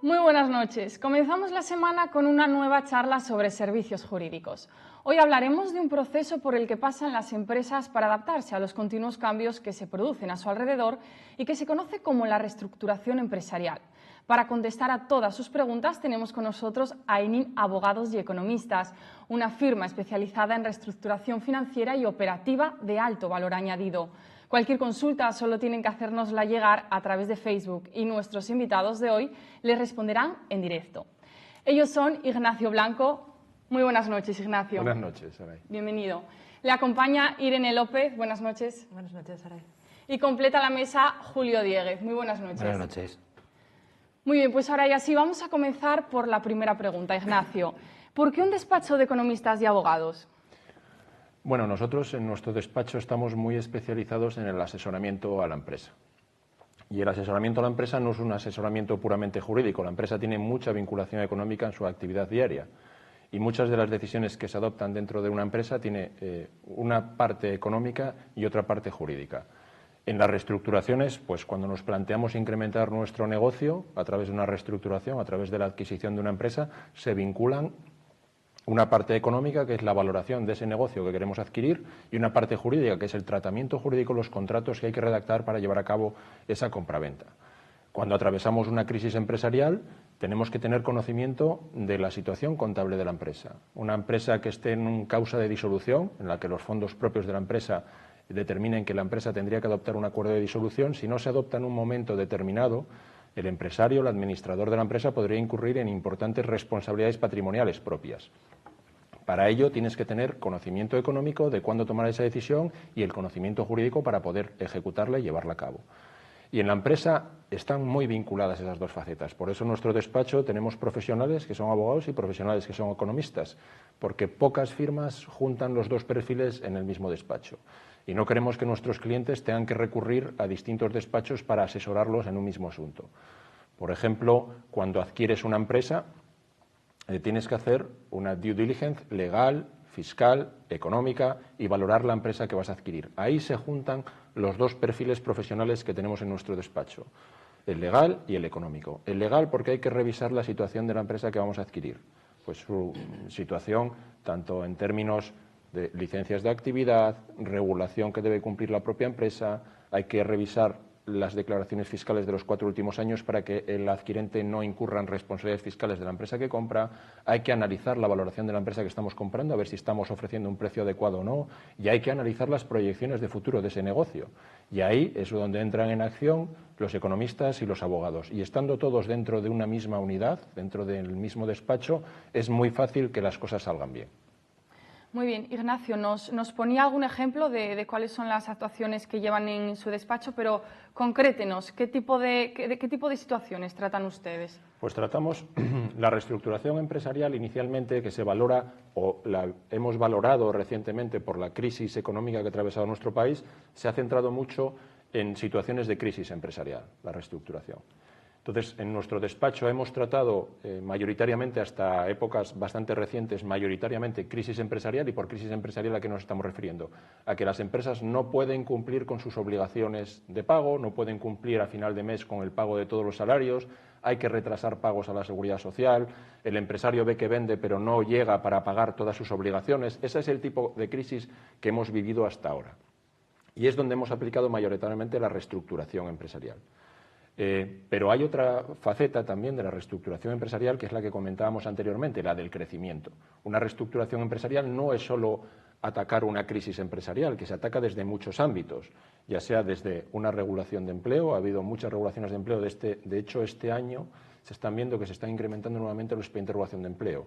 Muy buenas noches. Comenzamos la semana con una nueva charla sobre servicios jurídicos. Hoy hablaremos de un proceso por el que pasan las empresas para adaptarse a los continuos cambios que se producen a su alrededor y que se conoce como la reestructuración empresarial. Para contestar a todas sus preguntas tenemos con nosotros a Enin Abogados y Economistas, una firma especializada en reestructuración financiera y operativa de alto valor añadido. Cualquier consulta solo tienen que hacérnosla llegar a través de Facebook y nuestros invitados de hoy les responderán en directo. Ellos son Ignacio Blanco. Muy buenas noches, Ignacio. Buenas noches, Saray. Bienvenido. Le acompaña Irene López. Buenas noches. Buenas noches, Saray. Y completa la mesa Julio Dieguez. Muy buenas noches. Buenas noches. Muy bien, pues ahora ya sí vamos a comenzar por la primera pregunta, Ignacio. ¿Por qué un despacho de economistas y abogados? Bueno, nosotros en nuestro despacho estamos muy especializados en el asesoramiento a la empresa. Y el asesoramiento a la empresa no es un asesoramiento puramente jurídico. La empresa tiene mucha vinculación económica en su actividad diaria. Y muchas de las decisiones que se adoptan dentro de una empresa tiene una parte económica y otra parte jurídica. En las reestructuraciones, pues cuando nos planteamos incrementar nuestro negocio a través de una reestructuración, a través de la adquisición de una empresa, se vinculan una parte económica, que es la valoración de ese negocio que queremos adquirir, y una parte jurídica, que es el tratamiento jurídico, los contratos que hay que redactar para llevar a cabo esa compraventa. Cuando atravesamos una crisis empresarial, tenemos que tener conocimiento de la situación contable de la empresa. Una empresa que esté en un causa de disolución, en la que los fondos propios de la empresa determinen que la empresa tendría que adoptar un acuerdo de disolución, si no se adopta en un momento determinado, el empresario, el administrador de la empresa, podría incurrir en importantes responsabilidades patrimoniales propias. Para ello tienes que tener conocimiento económico de cuándo tomar esa decisión y el conocimiento jurídico para poder ejecutarla y llevarla a cabo. Y en la empresa están muy vinculadas esas dos facetas. Por eso en nuestro despacho tenemos profesionales que son abogados y profesionales que son economistas, porque pocas firmas juntan los dos perfiles en el mismo despacho. Y no queremos que nuestros clientes tengan que recurrir a distintos despachos para asesorarlos en un mismo asunto. Por ejemplo, cuando adquieres una empresa, tienes que hacer una due diligence legal, fiscal, económica y valorar la empresa que vas a adquirir. Ahí se juntan los dos perfiles profesionales que tenemos en nuestro despacho, el legal y el económico. El legal porque hay que revisar la situación de la empresa que vamos a adquirir, pues su situación tanto en términos de licencias de actividad, regulación que debe cumplir la propia empresa, hay que revisar las declaraciones fiscales de los 4 últimos años para que el adquirente no incurra en responsabilidades fiscales de la empresa que compra, hay que analizar la valoración de la empresa que estamos comprando, a ver si estamos ofreciendo un precio adecuado o no, y hay que analizar las proyecciones de futuro de ese negocio. Y ahí es donde entran en acción los economistas y los abogados. Y estando todos dentro de una misma unidad, dentro del mismo despacho, es muy fácil que las cosas salgan bien. Muy bien, Ignacio, nos ponía algún ejemplo de cuáles son las actuaciones que llevan en su despacho, pero concrétenos, ¿qué tipo de situaciones tratan ustedes? Pues tratamos la reestructuración empresarial inicialmente que se valora o la hemos valorado recientemente por la crisis económica que ha atravesado nuestro país, se ha centrado mucho en situaciones de crisis empresarial, la reestructuración. Entonces, en nuestro despacho hemos tratado mayoritariamente, hasta épocas bastante recientes, mayoritariamente crisis empresarial. ¿Y por crisis empresarial a qué nos estamos refiriendo? A que las empresas no pueden cumplir con sus obligaciones de pago, no pueden cumplir a final de mes con el pago de todos los salarios, hay que retrasar pagos a la seguridad social, el empresario ve que vende pero no llega para pagar todas sus obligaciones. Ese es el tipo de crisis que hemos vivido hasta ahora. Y es donde hemos aplicado mayoritariamente la reestructuración empresarial. Pero hay otra faceta también de la reestructuración empresarial, que es la que comentábamos anteriormente, la del crecimiento. Una reestructuración empresarial no es solo atacar una crisis empresarial, que se ataca desde muchos ámbitos, ya sea desde una regulación de empleo. Ha habido muchas regulaciones de empleo. De hecho, este año se están viendo que se están incrementando nuevamente los expedientes de regulación de empleo.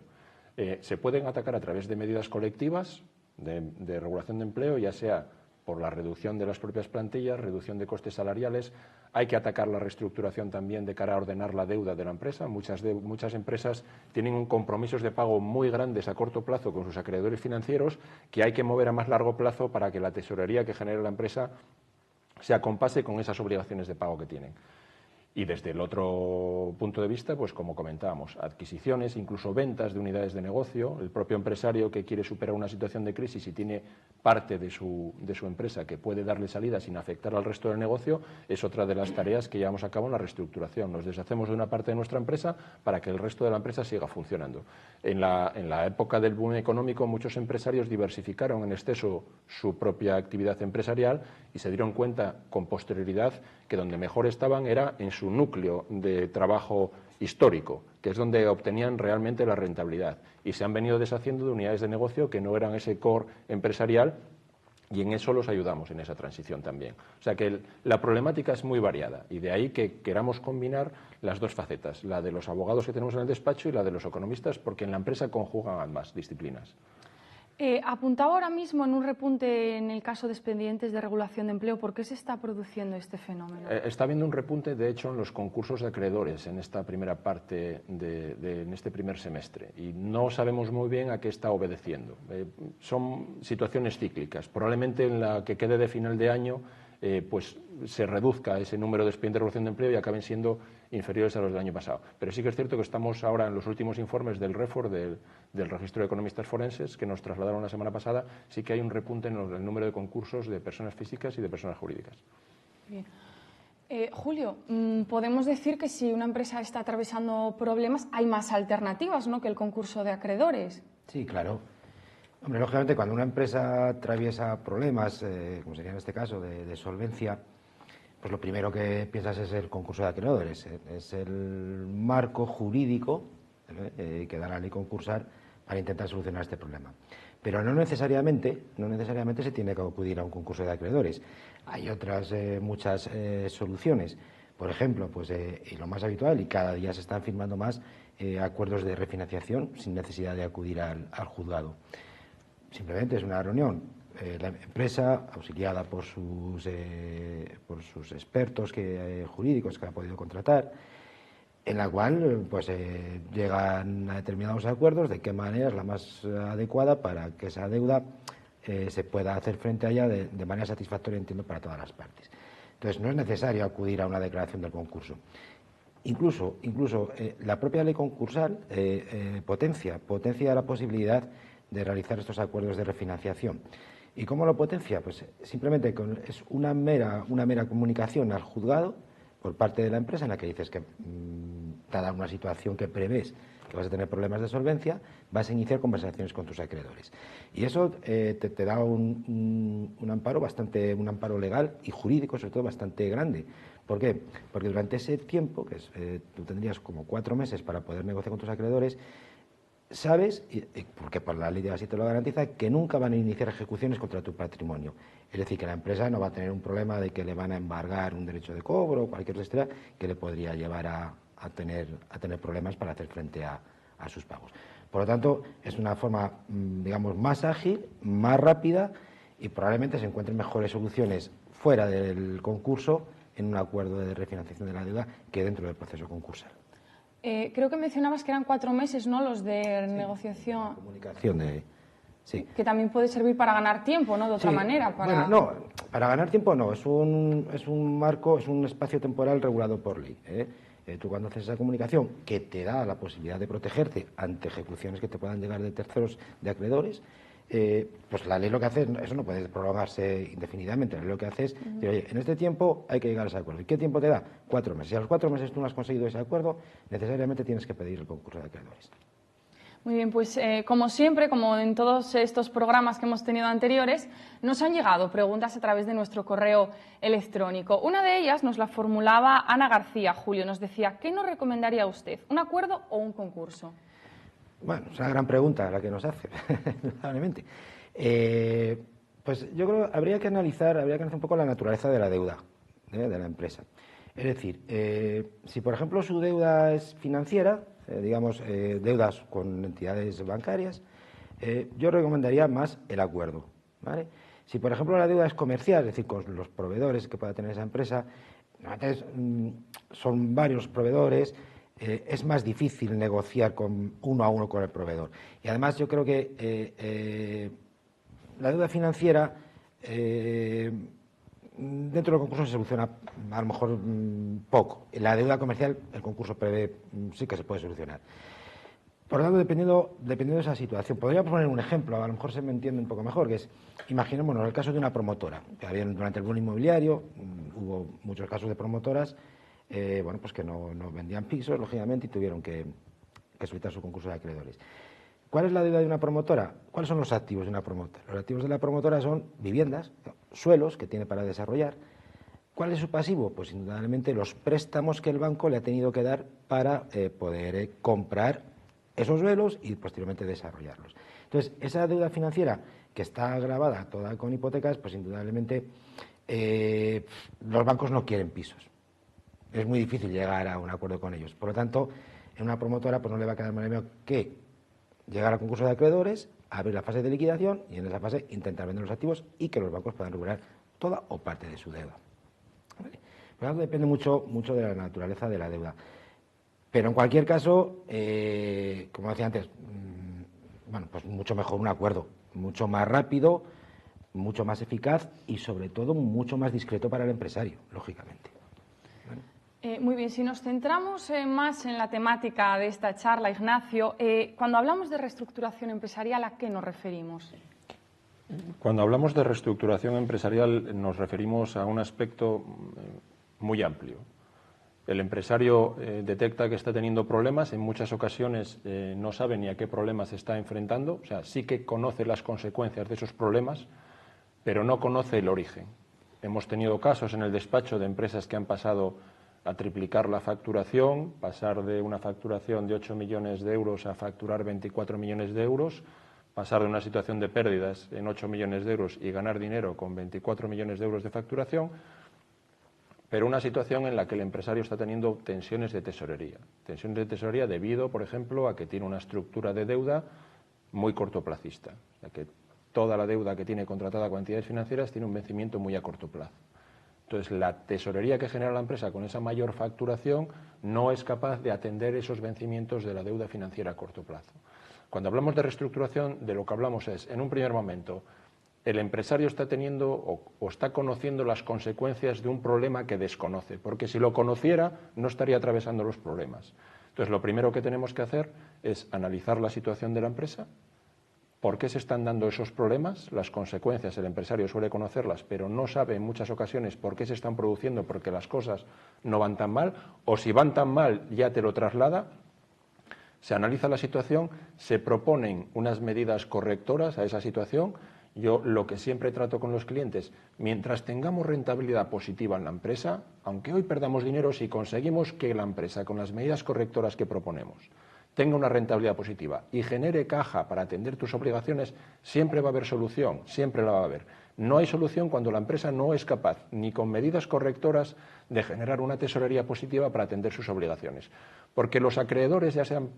Se pueden atacar a través de medidas colectivas de regulación de empleo, ya sea por la reducción de las propias plantillas, reducción de costes salariales. Hay que atacar la reestructuración también de cara a ordenar la deuda de la empresa. Muchas empresas tienen compromisos de pago muy grandes a corto plazo con sus acreedores financieros que hay que mover a más largo plazo para que la tesorería que genere la empresa se acompase con esas obligaciones de pago que tienen. Y desde el otro punto de vista, pues como comentábamos, adquisiciones, incluso ventas de unidades de negocio. El propio empresario que quiere superar una situación de crisis y tiene parte de su empresa que puede darle salida sin afectar al resto del negocio, es otra de las tareas que llevamos a cabo en la reestructuración. Nos deshacemos de una parte de nuestra empresa para que el resto de la empresa siga funcionando. En la época del boom económico, muchos empresarios diversificaron en exceso su propia actividad empresarial y se dieron cuenta con posterioridad que donde mejor estaban era en su núcleo de trabajo histórico, que es donde obtenían realmente la rentabilidad, y se han venido deshaciendo de unidades de negocio que no eran ese core empresarial, y en eso los ayudamos en esa transición también. O sea que la problemática es muy variada, y de ahí que queramos combinar las dos facetas, la de los abogados que tenemos en el despacho y la de los economistas, porque en la empresa conjugan ambas disciplinas. Apuntaba ahora mismo en un repunte en el caso de expedientes de regulación de empleo. ¿Por qué se está produciendo este fenómeno? Está habiendo un repunte, de hecho, en los concursos de acreedores en esta primera parte, en este primer semestre, y no sabemos muy bien a qué está obedeciendo. Son situaciones cíclicas. Probablemente en la que quede de final de año pues se reduzca ese número de expedientes de regulación de empleo y acaben siendo inferiores a los del año pasado. Pero sí que es cierto que estamos ahora en los últimos informes del REFOR, del Registro de Economistas Forenses, que nos trasladaron la semana pasada. Sí que hay un repunte en el número de concursos de personas físicas y de personas jurídicas. Bien. Julio, podemos decir que si una empresa está atravesando problemas, hay más alternativas, ¿no?, que el concurso de acreedores. Sí, claro. Hombre, lógicamente, cuando una empresa atraviesa problemas, como sería en este caso, de solvencia, pues lo primero que piensas es el concurso de acreedores. Es el marco jurídico que da la ley concursal para intentar solucionar este problema. Pero no necesariamente se tiene que acudir a un concurso de acreedores. Hay otras muchas soluciones. Por ejemplo, pues, y lo más habitual, y cada día se están firmando más, acuerdos de refinanciación sin necesidad de acudir al juzgado. Simplemente es una reunión, la empresa, auxiliada por sus expertos jurídicos que ha podido contratar, en la cual pues, llegan a determinados acuerdos de qué manera es la más adecuada para que esa deuda se pueda hacer frente a ella de manera satisfactoria, entiendo, para todas las partes. Entonces, no es necesario acudir a una declaración del concurso. Incluso la propia ley concursal potencia la posibilidad de realizar estos acuerdos de refinanciación. ¿Y cómo lo potencia? Pues simplemente es una mera comunicación al juzgado por parte de la empresa en la que dices que, dada una situación que prevés que vas a tener problemas de solvencia, vas a iniciar conversaciones con tus acreedores. Y eso te da un amparo legal y jurídico, sobre todo, bastante grande. ¿Por qué? Porque durante ese tiempo, tú tendrías como 4 meses para poder negociar con tus acreedores, sabes, porque por la ley de así te lo garantiza, que nunca van a iniciar ejecuciones contra tu patrimonio. Es decir, que la empresa no va a tener un problema de que le van a embargar un derecho de cobro o cualquier historia que le podría llevar a tener problemas para hacer frente a sus pagos. Por lo tanto, es una forma, digamos, más ágil, más rápida, y probablemente se encuentren mejores soluciones fuera del concurso en un acuerdo de refinanciación de la deuda que dentro del proceso concursal. Creo que mencionabas que eran 4 meses, ¿no?, los de negociación. Comunicación sí. Que también puede servir para ganar tiempo, ¿no?, de otra manera. Bueno, no, para ganar tiempo no, es un marco, es un espacio temporal regulado por ley. Tú cuando haces esa comunicación, que te da la posibilidad de protegerte ante ejecuciones que te puedan llegar de terceros, de acreedores, pues la ley lo que hace, eso no puede prolongarse indefinidamente. La ley lo que hace es decir, oye, en este tiempo hay que llegar a ese acuerdo. ¿Y qué tiempo te da? 4 meses. Si a los 4 meses tú no has conseguido ese acuerdo, necesariamente tienes que pedir el concurso de acreedores. Muy bien, pues como siempre, como en todos estos programas que hemos tenido anteriores, nos han llegado preguntas a través de nuestro correo electrónico. Una de ellas nos la formulaba Ana García. Julio nos decía, ¿qué nos recomendaría usted? ¿Un acuerdo o un concurso? Bueno, es una gran pregunta la que nos hace, probablemente. Pues yo creo que habría que analizar un poco la naturaleza de la deuda de la empresa. Es decir, si por ejemplo su deuda es financiera, digamos deudas con entidades bancarias, yo recomendaría más el acuerdo, ¿vale? Si por ejemplo la deuda es comercial, es decir, con los proveedores que pueda tener esa empresa, son varios proveedores, es más difícil negociar uno a uno con el proveedor. Y además yo creo que la deuda financiera dentro del concurso se soluciona a lo mejor poco. En la deuda comercial el concurso prevé sí que se puede solucionar. Por lo tanto, dependiendo de esa situación, podría poner un ejemplo, a lo mejor se me entiende un poco mejor, que es, imaginémonos el caso de una promotora, que durante el boom inmobiliario hubo muchos casos de promotoras bueno, pues que no vendían pisos, lógicamente, y tuvieron que solicitar su concurso de acreedores. ¿Cuál es la deuda de una promotora? ¿Cuáles son los activos de una promotora? Los activos de la promotora son viviendas, suelos que tiene para desarrollar. ¿Cuál es su pasivo? Pues indudablemente los préstamos que el banco le ha tenido que dar para poder comprar esos suelos y posteriormente desarrollarlos. Entonces, esa deuda financiera que está grabada toda con hipotecas, pues indudablemente los bancos no quieren pisos. Es muy difícil llegar a un acuerdo con ellos. Por lo tanto, en una promotora pues no le va a quedar más remedio que llegar al concurso de acreedores, abrir la fase de liquidación y en esa fase intentar vender los activos y que los bancos puedan recuperar toda o parte de su deuda. ¿Vale? Por lo tanto, depende mucho de la naturaleza de la deuda. Pero en cualquier caso, como decía antes, bueno, pues mucho mejor un acuerdo, mucho más rápido, mucho más eficaz y sobre todo mucho más discreto para el empresario, lógicamente. ¿Vale? Muy bien, si nos centramos más en la temática de esta charla, Ignacio, cuando hablamos de reestructuración empresarial, ¿a qué nos referimos? Cuando hablamos de reestructuración empresarial nos referimos a un aspecto muy amplio. El empresario detecta que está teniendo problemas, en muchas ocasiones no sabe ni a qué problemas se está enfrentando, o sea, sí que conoce las consecuencias de esos problemas, pero no conoce el origen. Hemos tenido casos en el despacho de empresas que han pasado a triplicar la facturación, pasar de una facturación de 8 millones de euros a facturar 24 millones de euros, pasar de una situación de pérdidas en 8 millones de euros y ganar dinero con 24 millones de euros de facturación, pero una situación en la que el empresario está teniendo tensiones de tesorería debido, por ejemplo, a que tiene una estructura de deuda muy cortoplacista, o sea, que toda la deuda que tiene contratada con entidades financieras tiene un vencimiento muy a corto plazo. Entonces, la tesorería que genera la empresa con esa mayor facturación no es capaz de atender esos vencimientos de la deuda financiera a corto plazo. Cuando hablamos de reestructuración, de lo que hablamos es, en un primer momento, el empresario está teniendo o está conociendo las consecuencias de un problema que desconoce, porque si lo conociera no estaría atravesando los problemas. Entonces, lo primero que tenemos que hacer es analizar la situación de la empresa, por qué se están dando esos problemas, las consecuencias, el empresario suele conocerlas, pero no sabe en muchas ocasiones por qué se están produciendo, porque las cosas no van tan mal, o si van tan mal ya te lo traslada. Se analiza la situación, se proponen unas medidas correctoras a esa situación. Yo lo que siempre trato con los clientes, mientras tengamos rentabilidad positiva en la empresa, aunque hoy perdamos dinero, si conseguimos que la empresa, con las medidas correctoras que proponemos, tenga una rentabilidad positiva y genere caja para atender tus obligaciones, siempre va a haber solución, siempre la va a haber. No hay solución cuando la empresa no es capaz, ni con medidas correctoras, de generar una tesorería positiva para atender sus obligaciones. Porque los acreedores, ya sean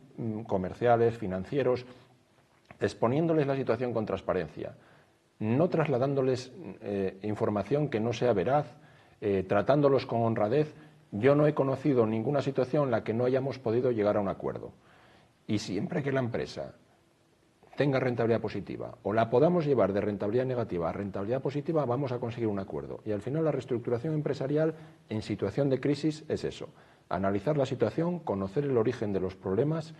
comerciales, financieros, exponiéndoles la situación con transparencia, no trasladándoles información que no sea veraz, tratándolos con honradez, yo no he conocido ninguna situación en la que no hayamos podido llegar a un acuerdo. Y siempre que la empresa tenga rentabilidad positiva o la podamos llevar de rentabilidad negativa a rentabilidad positiva, vamos a conseguir un acuerdo. Y al final la reestructuración empresarial en situación de crisis es eso, analizar la situación, conocer el origen de los problemas,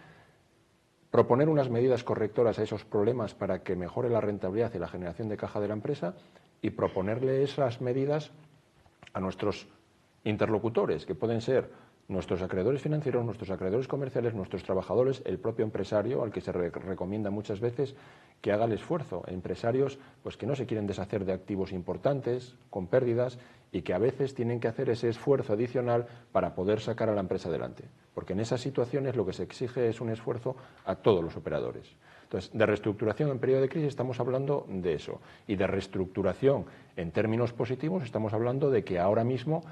proponer unas medidas correctoras a esos problemas para que mejore la rentabilidad y la generación de caja de la empresa y proponerle esas medidas a nuestros interlocutores, que pueden ser nuestros acreedores financieros, nuestros acreedores comerciales, nuestros trabajadores, el propio empresario, al que se recomienda muchas veces que haga el esfuerzo. Empresarios pues, que no se quieren deshacer de activos importantes, con pérdidas, y que a veces tienen que hacer ese esfuerzo adicional para poder sacar a la empresa adelante. Porque en esas situaciones lo que se exige es un esfuerzo a todos los operadores. Entonces, de reestructuración en periodo de crisis estamos hablando de eso. Y de reestructuración en términos positivos estamos hablando de que ahora mismo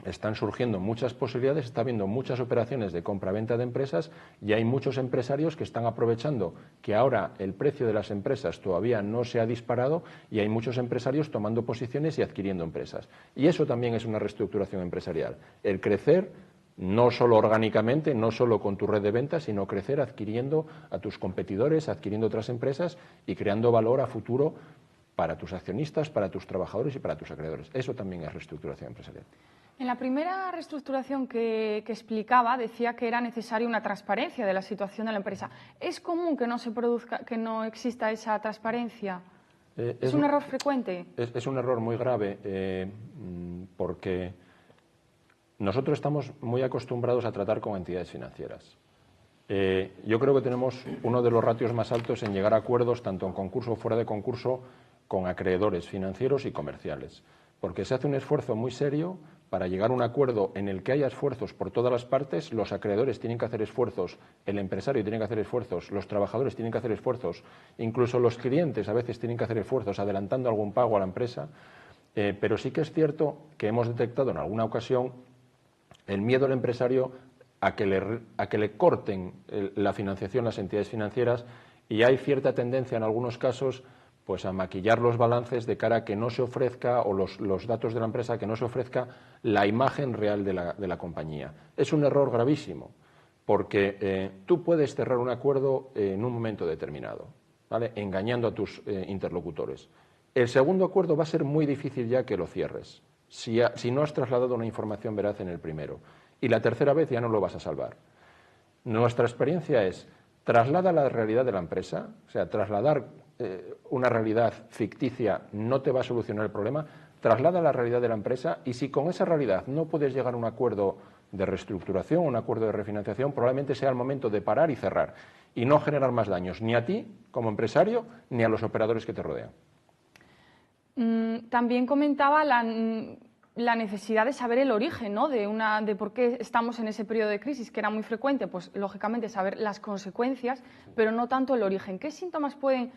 están surgiendo muchas posibilidades, está habiendo muchas operaciones de compra-venta de empresas y hay muchos empresarios que están aprovechando que ahora el precio de las empresas todavía no se ha disparado y hay muchos empresarios tomando posiciones y adquiriendo empresas. Y eso también es una reestructuración empresarial. El crecer no solo orgánicamente, no solo con tu red de ventas, sino crecer adquiriendo a tus competidores, adquiriendo otras empresas y creando valor a futuro para tus accionistas, para tus trabajadores y para tus acreedores. Eso también es reestructuración empresarial. En la primera reestructuración que explicaba, decía que era necesaria una transparencia de la situación de la empresa. ¿Es común que no se produzca, que no exista esa transparencia? ¿Es un error frecuente? Es un error muy grave porque nosotros estamos muy acostumbrados a tratar con entidades financieras. Yo creo que tenemos uno de los ratios más altos en llegar a acuerdos, tanto en concurso o fuera de concurso, con acreedores financieros y comerciales, porque se hace un esfuerzo muy serio para llegar a un acuerdo en el que haya esfuerzos por todas las partes. Los acreedores tienen que hacer esfuerzos, el empresario tiene que hacer esfuerzos, los trabajadores tienen que hacer esfuerzos, incluso los clientes a veces tienen que hacer esfuerzos adelantando algún pago a la empresa, pero sí que es cierto que hemos detectado en alguna ocasión el miedo del empresario a que le corten la financiación las entidades financieras, y hay cierta tendencia en algunos casos pues a maquillar los balances de cara a que no se ofrezca, o los datos de la empresa, que no se ofrezca la imagen real de la compañía. Es un error gravísimo, porque tú puedes cerrar un acuerdo en un momento determinado, ¿vale?, engañando a tus interlocutores. El segundo acuerdo va a ser muy difícil ya que lo cierres, si no has trasladado una información veraz en el primero. Y la tercera vez ya no lo vas a salvar. Nuestra experiencia es: traslada la realidad de la empresa, o sea, trasladar una realidad ficticia no te va a solucionar el problema. Traslada la realidad de la empresa, y si con esa realidad no puedes llegar a un acuerdo de reestructuración, un acuerdo de refinanciación, probablemente sea el momento de parar y cerrar, y no generar más daños ni a ti como empresario ni a los operadores que te rodean. También comentaba la necesidad de saber el origen, ¿no?, de por qué estamos en ese periodo de crisis, que era muy frecuente, pues lógicamente saber las consecuencias, pero no tanto el origen. ¿Qué síntomas pueden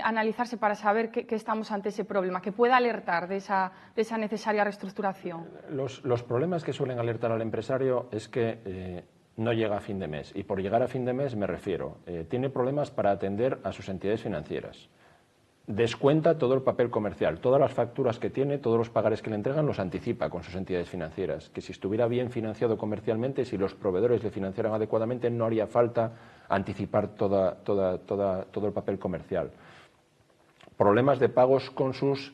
analizarse para saber que estamos ante ese problema, que pueda alertar de esa necesaria reestructuración? Los problemas que suelen alertar al empresario es que no llega a fin de mes, y por llegar a fin de mes me refiero, tiene problemas para atender a sus entidades financieras. Descuenta todo el papel comercial, todas las facturas que tiene, todos los pagares que le entregan los anticipa con sus entidades financieras, que si estuviera bien financiado comercialmente, si los proveedores le financiaran adecuadamente, no haría falta anticipar todo el papel comercial. Problemas de pagos con sus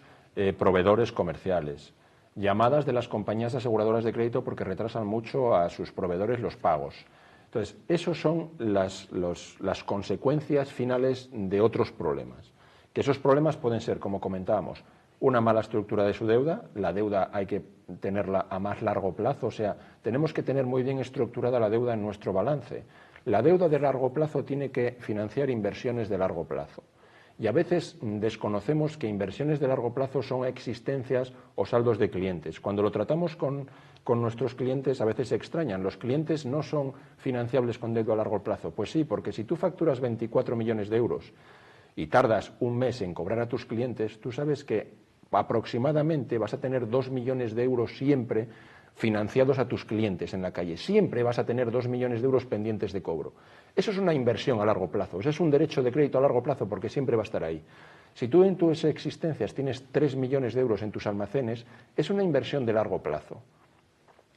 proveedores comerciales, llamadas de las compañías aseguradoras de crédito porque retrasan mucho a sus proveedores los pagos. Entonces, esos son las consecuencias finales de otros problemas. Que esos problemas pueden ser, como comentábamos, una mala estructura de su deuda. La deuda hay que tenerla a más largo plazo, o sea, tenemos que tener muy bien estructurada la deuda en nuestro balance. La deuda de largo plazo tiene que financiar inversiones de largo plazo. Y a veces desconocemos que inversiones de largo plazo son existencias o saldos de clientes. Cuando lo tratamos con nuestros clientes, a veces se extrañan. Los clientes no son financiables con deuda a largo plazo. Pues sí, porque si tú facturas 24 millones de euros y tardas un mes en cobrar a tus clientes, tú sabes que aproximadamente vas a tener 2 millones de euros siempre financiados a tus clientes en la calle. Siempre vas a tener 2 millones de euros pendientes de cobro. Eso es una inversión a largo plazo, eso es un derecho de crédito a largo plazo, porque siempre va a estar ahí. Si tú en tus existencias tienes 3 millones de euros en tus almacenes, es una inversión de largo plazo.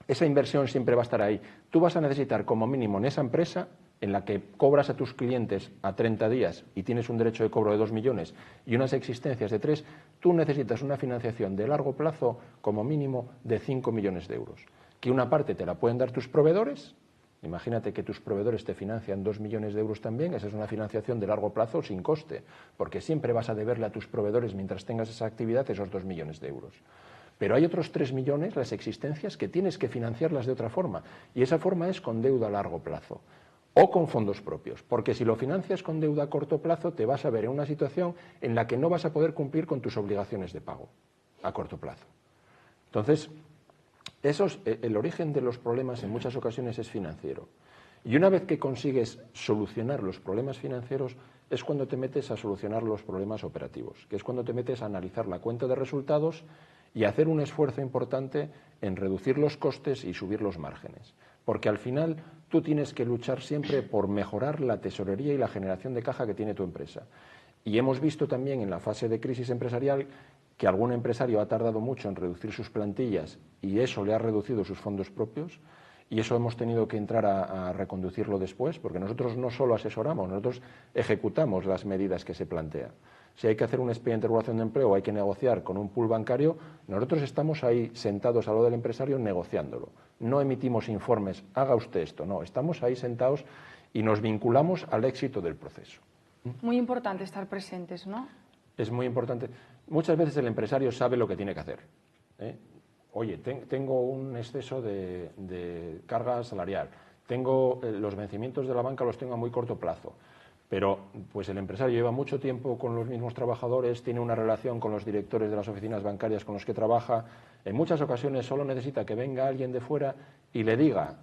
Esa inversión siempre va a estar ahí. Tú vas a necesitar como mínimo en esa empresa, en la que cobras a tus clientes a 30 días y tienes un derecho de cobro de 2 millones y unas existencias de 3, tú necesitas una financiación de largo plazo como mínimo de 5 millones de euros. Que una parte te la pueden dar tus proveedores, imagínate que tus proveedores te financian 2 millones de euros también, esa es una financiación de largo plazo sin coste, porque siempre vas a deberle a tus proveedores, mientras tengas esa actividad, esos 2 millones de euros. Pero hay otros 3 millones, las existencias, que tienes que financiarlas de otra forma, y esa forma es con deuda a largo plazo. O con fondos propios, porque si lo financias con deuda a corto plazo te vas a ver en una situación en la que no vas a poder cumplir con tus obligaciones de pago a corto plazo. Entonces, el origen de los problemas en muchas ocasiones es financiero. Y una vez que consigues solucionar los problemas financieros es cuando te metes a solucionar los problemas operativos, que es cuando te metes a analizar la cuenta de resultados y a hacer un esfuerzo importante en reducir los costes y subir los márgenes. Porque al final tú tienes que luchar siempre por mejorar la tesorería y la generación de caja que tiene tu empresa. Y hemos visto también en la fase de crisis empresarial que algún empresario ha tardado mucho en reducir sus plantillas y eso le ha reducido sus fondos propios, y eso hemos tenido que entrar a reconducirlo después, porque nosotros no solo asesoramos, nosotros ejecutamos las medidas que se plantean. si hay que hacer un expediente de regulación de empleo o hay que negociar con un pool bancario, nosotros estamos ahí sentados al lado del empresario negociándolo. No emitimos informes, haga usted esto, no, estamos ahí sentados y nos vinculamos al éxito del proceso. Muy importante estar presentes, ¿no? Es muy importante. Muchas veces el empresario sabe lo que tiene que hacer. Oye, tengo un exceso de carga salarial, tengo los vencimientos de la banca los tengo a muy corto plazo, pero pues el empresario lleva mucho tiempo con los mismos trabajadores, tiene una relación con los directores de las oficinas bancarias con los que trabaja, en muchas ocasiones solo necesita que venga alguien de fuera y le diga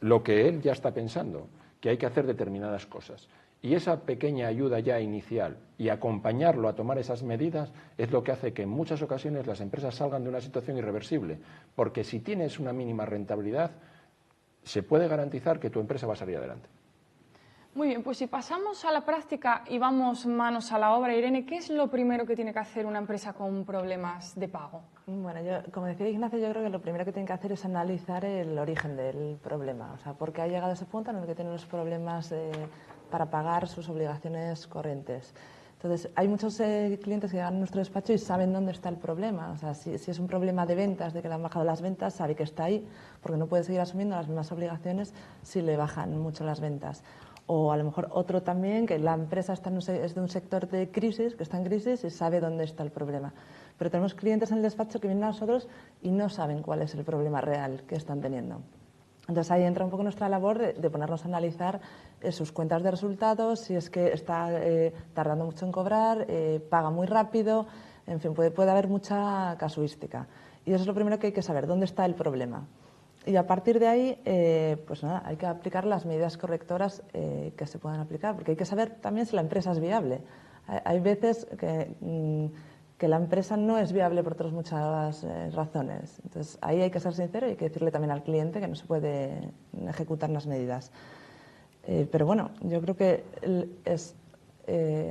lo que él ya está pensando, que hay que hacer determinadas cosas. Y esa pequeña ayuda ya inicial y acompañarlo a tomar esas medidas es lo que hace que en muchas ocasiones las empresas salgan de una situación irreversible, porque si tienes una mínima rentabilidad, se puede garantizar que tu empresa va a salir adelante. Muy bien, pues si pasamos a la práctica y vamos manos a la obra, Irene, ¿qué es lo primero que tiene que hacer una empresa con problemas de pago? Bueno, como decía Ignacio, yo creo que lo primero que tiene que hacer es analizar el origen del problema, o sea, por qué ha llegado a ese punto en el que tiene los problemas para pagar sus obligaciones corrientes. Entonces, hay muchos clientes que llegan a nuestro despacho y saben dónde está el problema. O sea, si es un problema de ventas, de que le han bajado las ventas, sabe que está ahí, porque no puede seguir asumiendo las mismas obligaciones si le bajan mucho las ventas. O a lo mejor otro también, que la empresa es de un sector de crisis, que está en crisis y sabe dónde está el problema. Pero tenemos clientes en el despacho que vienen a nosotros y no saben cuál es el problema real que están teniendo. Entonces ahí entra un poco nuestra labor de ponernos a analizar sus cuentas de resultados, si es que está tardando mucho en cobrar, paga muy rápido, en fin, puede haber mucha casuística. Y eso es lo primero que hay que saber, dónde está el problema. Y a partir de ahí, pues nada, hay que aplicar las medidas correctoras que se puedan aplicar, porque hay que saber también si la empresa es viable. Hay veces que la empresa no es viable por otras muchas razones. Entonces, ahí hay que ser sincero y hay que decirle también al cliente que no se puede ejecutar las medidas. Pero bueno, yo creo que es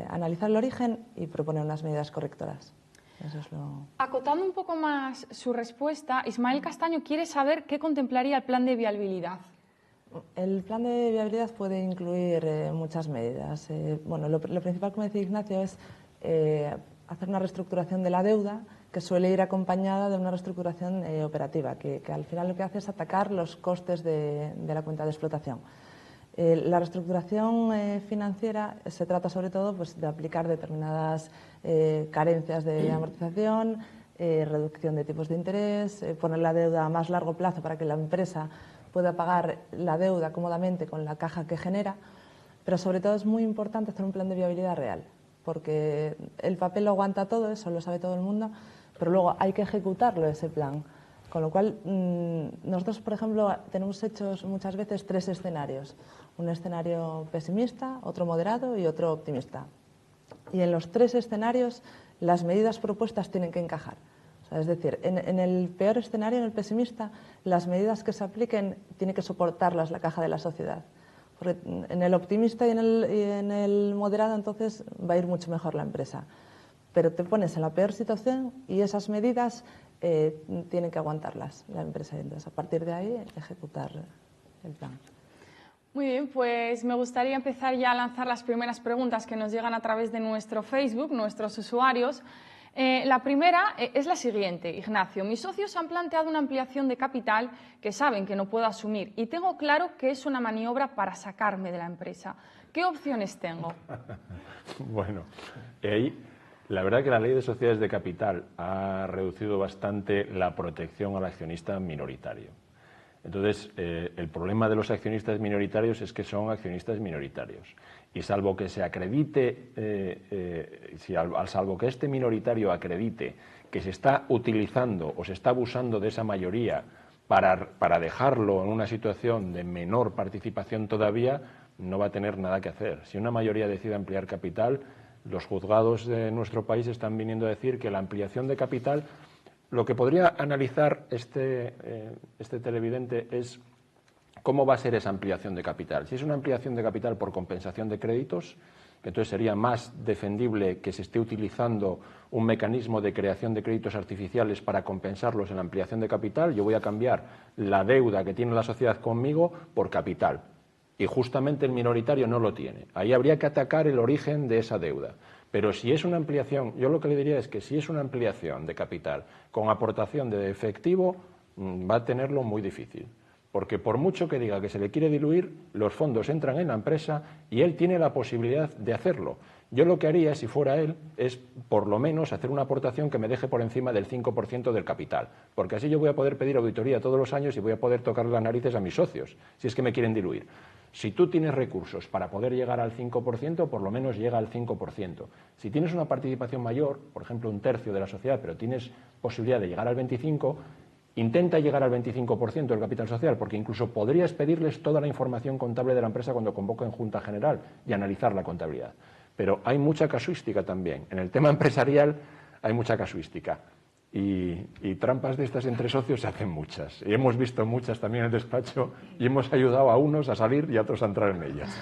analizar el origen y proponer unas medidas correctoras. Eso es lo... Acotando un poco más su respuesta, Ismael Castaño quiere saber qué contemplaría el plan de viabilidad. El plan de viabilidad puede incluir muchas medidas. Bueno, lo principal, como decía Ignacio, es hacer una reestructuración de la deuda que suele ir acompañada de una reestructuración operativa, que al final lo que hace es atacar los costes de la cuenta de explotación. La reestructuración financiera se trata sobre todo pues, de aplicar determinadas carencias de amortización, reducción de tipos de interés, poner la deuda a más largo plazo para que la empresa pueda pagar la deuda cómodamente con la caja que genera, pero sobre todo es muy importante hacer un plan de viabilidad real, porque el papel lo aguanta todo, eso lo sabe todo el mundo, pero luego hay que ejecutarlo ese plan. Con lo cual, nosotros, por ejemplo, tenemos hechos muchas veces 3 escenarios. Un escenario pesimista, otro moderado y otro optimista. Y en los 3 escenarios, las medidas propuestas tienen que encajar. O sea, es decir, en el peor escenario, en el pesimista, las medidas que se apliquen tiene que soportarlas la caja de la sociedad. Porque en el optimista y en el moderado, entonces, va a ir mucho mejor la empresa. Pero te pones en la peor situación y esas medidas tienen que aguantarlas la empresa. Entonces, a partir de ahí, ejecutar el plan. Muy bien, pues me gustaría empezar ya a lanzar las primeras preguntas que nos llegan a través de nuestro Facebook, nuestros usuarios. La primera es la siguiente, Ignacio. Mis socios han planteado una ampliación de capital que saben que no puedo asumir y tengo claro que es una maniobra para sacarme de la empresa. ¿Qué opciones tengo? Bueno, la verdad que la ley de sociedades de capital ha reducido bastante la protección al accionista minoritario. Entonces, el problema de los accionistas minoritarios es que son accionistas minoritarios. Y salvo que se acredite, salvo que este minoritario acredite que se está utilizando o se está abusando de esa mayoría para dejarlo en una situación de menor participación todavía, no va a tener nada que hacer. Si una mayoría decide ampliar capital, los juzgados de nuestro país están viniendo a decir que la ampliación de capital, lo que podría analizar este televidente es cómo va a ser esa ampliación de capital. Si es una ampliación de capital por compensación de créditos, entonces sería más defendible que se esté utilizando un mecanismo de creación de créditos artificiales para compensarlos en la ampliación de capital. Yo voy a cambiar la deuda que tiene la sociedad conmigo por capital. Y justamente el minoritario no lo tiene. Ahí habría que atacar el origen de esa deuda. Pero si es una ampliación, yo lo que le diría es que si es una ampliación de capital con aportación de efectivo, va a tenerlo muy difícil. Porque por mucho que diga que se le quiere diluir, los fondos entran en la empresa y él tiene la posibilidad de hacerlo. Yo lo que haría, si fuera él, es por lo menos hacer una aportación que me deje por encima del 5% del capital, porque así yo voy a poder pedir auditoría todos los años y voy a poder tocar las narices a mis socios, si es que me quieren diluir. Si tú tienes recursos para poder llegar al 5%, por lo menos llega al 5%. Si tienes una participación mayor, por ejemplo, 1/3 de la sociedad, pero tienes posibilidad de llegar al 25%, intenta llegar al 25% del capital social, porque incluso podrías pedirles toda la información contable de la empresa cuando convoquen Junta General y analizar la contabilidad. Pero hay mucha casuística también. En el tema empresarial hay mucha casuística. Y trampas de estas entre socios se hacen muchas. Y hemos visto muchas también en el despacho y hemos ayudado a unos a salir y a otros a entrar en ellas.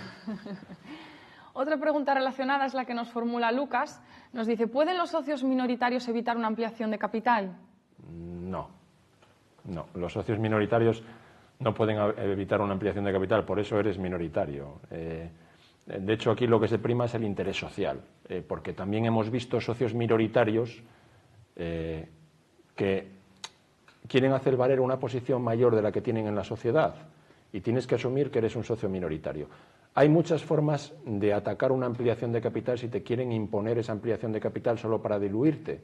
Otra pregunta relacionada es la que nos formula Lucas. Nos dice, ¿pueden los socios minoritarios evitar una ampliación de capital? No. Los socios minoritarios no pueden evitar una ampliación de capital, por eso eres minoritario. De hecho, aquí lo que se prima es el interés social, porque también hemos visto socios minoritarios que quieren hacer valer una posición mayor de la que tienen en la sociedad y tienes que asumir que eres un socio minoritario. Hay muchas formas de atacar una ampliación de capital si te quieren imponer esa ampliación de capital solo para diluirte,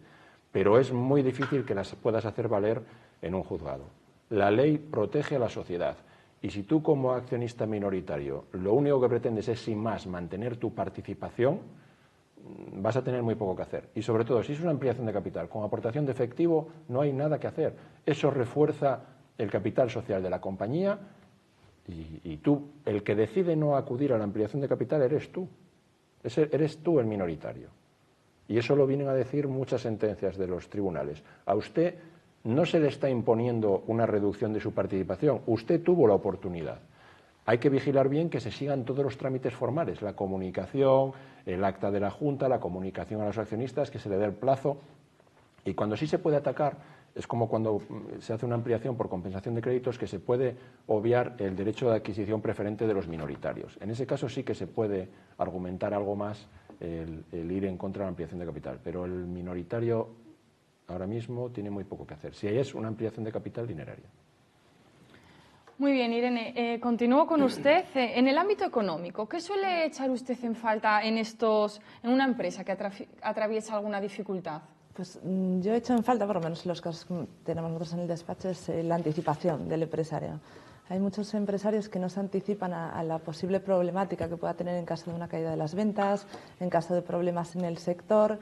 pero es muy difícil que las puedas hacer valer en un juzgado. La ley protege a la sociedad y si tú como accionista minoritario lo único que pretendes es sin más mantener tu participación, vas a tener muy poco que hacer. Y sobre todo, si es una ampliación de capital con aportación de efectivo, no hay nada que hacer. Eso refuerza el capital social de la compañía y tú, el que decide no acudir a la ampliación de capital eres tú. Eres tú el minoritario. Y eso lo vienen a decir muchas sentencias de los tribunales. A usted no se le está imponiendo una reducción de su participación. Usted tuvo la oportunidad. Hay que vigilar bien que se sigan todos los trámites formales, la comunicación, el acta de la Junta, la comunicación a los accionistas, que se le dé el plazo. Y cuando sí se puede atacar, es como cuando se hace una ampliación por compensación de créditos, que se puede obviar el derecho de adquisición preferente de los minoritarios. En ese caso sí que se puede argumentar algo más el ir en contra de la ampliación de capital, pero el minoritario ahora mismo tiene muy poco que hacer. Si es una ampliación de capital dineraria. Muy bien, Irene. Continúo con usted. En el ámbito económico, ¿qué suele echar usted en falta en una empresa que atraviesa alguna dificultad? Pues yo he hecho en falta, por lo menos los casos que tenemos nosotros en el despacho, es la anticipación del empresario. Hay muchos empresarios que no se anticipan a la posible problemática que pueda tener en caso de una caída de las ventas, en caso de problemas en el sector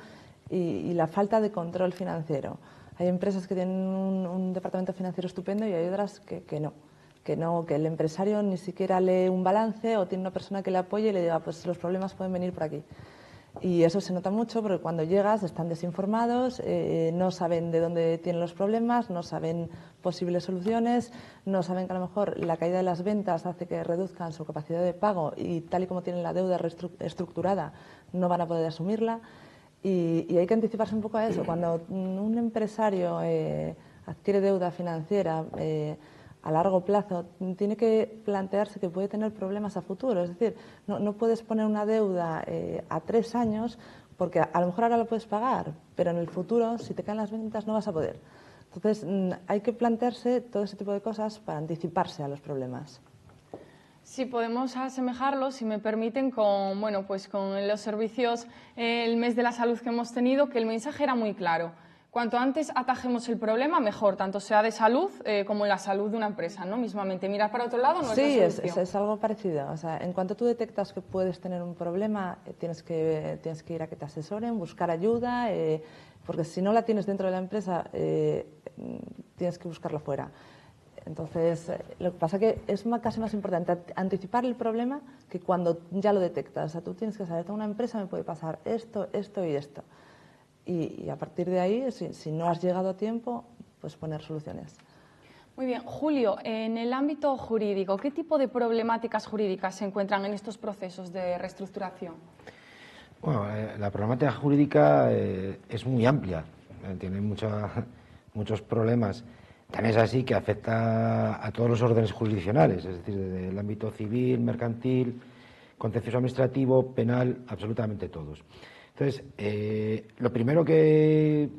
y la falta de control financiero. Hay empresas que tienen un departamento financiero estupendo y hay otras que no, que el empresario ni siquiera lee un balance o tiene una persona que le apoye y le diga, pues los problemas pueden venir por aquí. Y eso se nota mucho porque cuando llegas están desinformados, no saben de dónde tienen los problemas, no saben posibles soluciones, no saben que a lo mejor la caída de las ventas hace que reduzcan su capacidad de pago y tal y como tienen la deuda estructurada no van a poder asumirla. Y hay que anticiparse un poco a eso. Cuando un empresario adquiere deuda financiera a largo plazo, tiene que plantearse que puede tener problemas a futuro. Es decir, no puedes poner una deuda a 3 años porque a lo mejor ahora lo puedes pagar, pero en el futuro, si te caen las ventas, no vas a poder. Entonces, hay que plantearse todo ese tipo de cosas para anticiparse a los problemas. Sí, podemos asemejarlo, si me permiten, con los servicios, el mes de la salud que hemos tenido, que el mensaje era muy claro. Cuanto antes atajemos el problema, mejor, tanto sea de salud como en la salud de una empresa, ¿no? Mismamente, mirar para otro lado no es la solución. Sí, es algo parecido. O sea, en cuanto tú detectas que puedes tener un problema, tienes que ir a que te asesoren, buscar ayuda, porque si no la tienes dentro de la empresa, tienes que buscarla fuera. Entonces, lo que pasa es que es casi más importante anticipar el problema que cuando ya lo detectas. O sea, tú tienes que saber, en una empresa me puede pasar esto, esto y esto. Y a partir de ahí, si no has llegado a tiempo, pues poner soluciones. Muy bien. Julio, en el ámbito jurídico, ¿qué tipo de problemáticas jurídicas se encuentran en estos procesos de reestructuración? Bueno, la problemática jurídica es muy amplia, tiene muchos problemas. Tan es así que afecta a todos los órdenes jurisdiccionales, es decir, desde el ámbito civil, mercantil, contencioso administrativo, penal, absolutamente todos. Entonces, lo primero que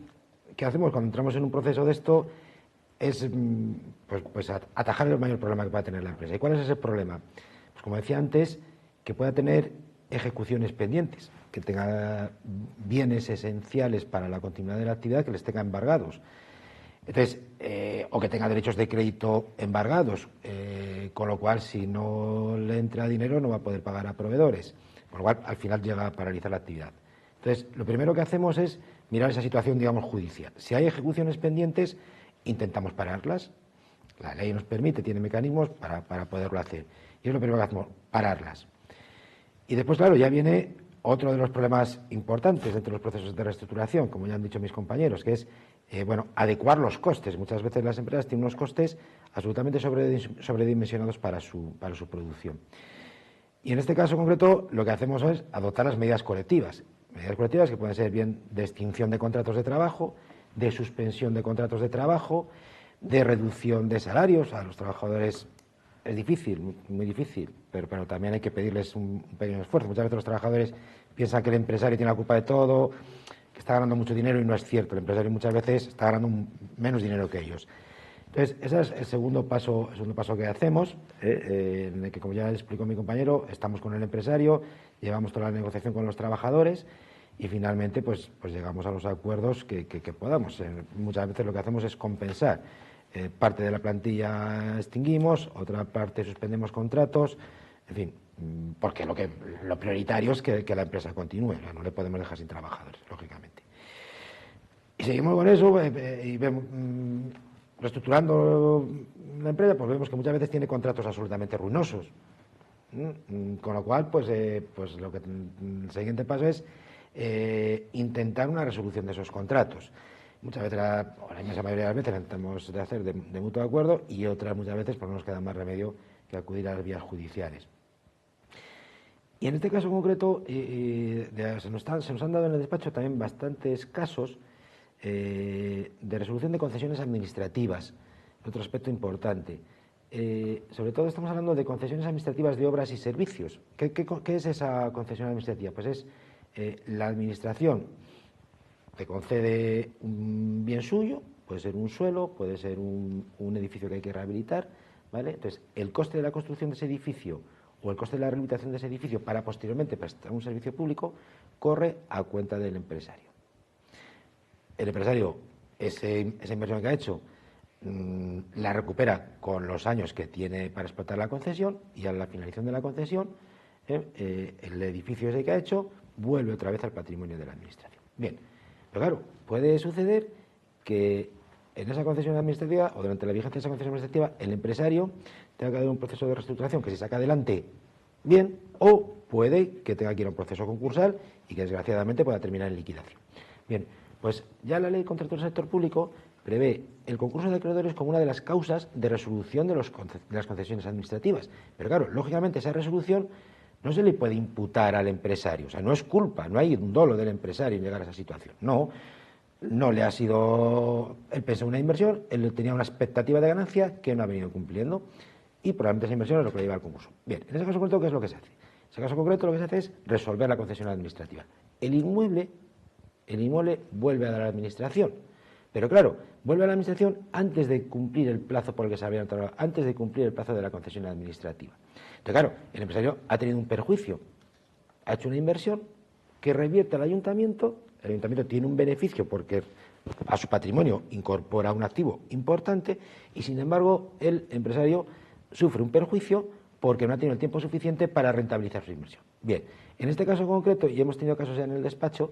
hacemos cuando entramos en un proceso de esto es pues atajar el mayor problema que pueda tener la empresa. ¿Y cuál es ese problema? Pues como decía antes, que pueda tener ejecuciones pendientes, que tenga bienes esenciales para la continuidad de la actividad que les tenga embargados. Entonces, o que tenga derechos de crédito embargados, con lo cual si no le entra dinero no va a poder pagar a proveedores, con lo cual al final llega a paralizar la actividad. Entonces, lo primero que hacemos es mirar esa situación, digamos, judicial. Si hay ejecuciones pendientes, intentamos pararlas. La ley nos permite, tiene mecanismos para poderlo hacer. Y es lo primero que hacemos, pararlas. Y después, claro, ya viene otro de los problemas importantes dentro de los procesos de reestructuración, como ya han dicho mis compañeros, que es adecuar los costes. Muchas veces las empresas tienen unos costes absolutamente sobredimensionados para su producción. Y en este caso concreto lo que hacemos es adoptar las medidas colectivas que pueden ser bien de extinción de contratos de trabajo, de suspensión de contratos de trabajo, de reducción de salarios. A los trabajadores es difícil, muy difícil, pero también hay que pedirles un pequeño esfuerzo. Muchas veces los trabajadores piensan que el empresario tiene la culpa de todo, que está ganando mucho dinero, y no es cierto. El empresario muchas veces está ganando menos dinero que ellos. Entonces, ese es el segundo paso que hacemos, en el que, como ya explicó mi compañero, estamos con el empresario, llevamos toda la negociación con los trabajadores y finalmente pues llegamos a los acuerdos que podamos. Muchas veces lo que hacemos es compensar. Parte de la plantilla extinguimos, otra parte suspendemos contratos, en fin, porque lo prioritario es que la empresa continúe, no le podemos dejar sin trabajadores, lógicamente. Y seguimos con eso y vemos, reestructurando la empresa, pues vemos que muchas veces tiene contratos absolutamente ruinosos, con lo cual pues lo que el siguiente paso es intentar una resolución de esos contratos. Muchas veces, la inmensa mayoría de las veces, la intentamos de hacer de mutuo acuerdo, y otras muchas veces pues no nos queda más remedio que acudir a las vías judiciales. Y en este caso concreto se nos han dado en el despacho también bastantes casos de resolución de concesiones administrativas, otro aspecto importante. Sobre todo estamos hablando de concesiones administrativas de obras y servicios. ¿Qué es esa concesión administrativa? Pues es la administración te concede un bien suyo, puede ser un suelo, puede ser un edificio que hay que rehabilitar, ¿vale? Entonces, el coste de la construcción de ese edificio o el coste de la rehabilitación de ese edificio para posteriormente prestar un servicio público corre a cuenta del empresario. El empresario, esa inversión que ha hecho, la recupera con los años que tiene para explotar la concesión, y a la finalización de la concesión, el edificio ese que ha hecho vuelve otra vez al patrimonio de la administración. Bien, pero claro, puede suceder que en esa concesión administrativa o durante la vigencia de esa concesión administrativa el empresario tenga que dar un proceso de reestructuración que se saca adelante bien, o puede que tenga que ir a un proceso concursal y que desgraciadamente pueda terminar en liquidación. Bien, pues ya la ley de contratos del sector público prevé el concurso de acreedores como una de las causas de resolución de las concesiones administrativas. Pero claro, lógicamente esa resolución no se le puede imputar al empresario, o sea, no es culpa, no hay un dolo del empresario en llegar a esa situación. No le ha sido, él pensó una inversión, él tenía una expectativa de ganancia que no ha venido cumpliendo, y probablemente esa inversión es lo que le lleva al concurso. Bien, en ese caso concreto, ¿qué es lo que se hace? En ese caso concreto lo que se hace es resolver la concesión administrativa. El inmueble vuelve a la administración, pero claro, vuelve a la administración antes de cumplir el plazo por el que se había otorgado, antes de cumplir el plazo de la concesión administrativa. Entonces, claro, el empresario ha tenido un perjuicio, ha hecho una inversión que revierte al ayuntamiento, el ayuntamiento tiene un beneficio porque a su patrimonio incorpora un activo importante, y sin embargo el empresario sufre un perjuicio porque no ha tenido el tiempo suficiente para rentabilizar su inversión. Bien, en este caso concreto, y hemos tenido casos ya en el despacho,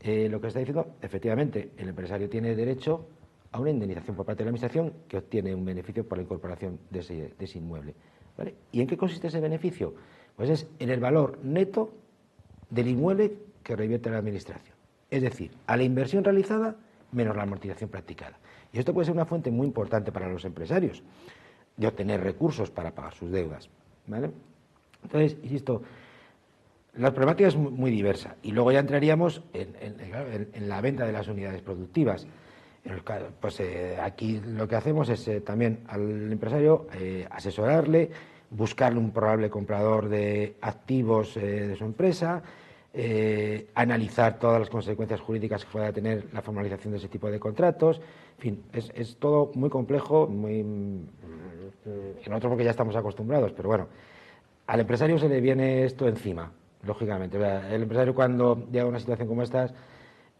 lo que está diciendo, efectivamente, el empresario tiene derecho a una indemnización por parte de la administración que obtiene un beneficio por la incorporación de ese inmueble, ¿vale? ¿Y en qué consiste ese beneficio? Pues es en el valor neto del inmueble que revierte la administración. Es decir, a la inversión realizada menos la amortización practicada. Y esto puede ser una fuente muy importante para los empresarios de obtener recursos para pagar sus deudas, ¿vale? Entonces, insisto, la problemática es muy diversa, y luego ya entraríamos en la venta de las unidades productivas. Pues aquí lo que hacemos es también al empresario asesorarle, buscarle un probable comprador de activos de su empresa, analizar todas las consecuencias jurídicas que pueda tener la formalización de ese tipo de contratos. En fin, es todo muy complejo, en otro porque ya estamos acostumbrados, pero bueno, al empresario se le viene esto encima, lógicamente. El empresario, cuando llega a una situación como esta,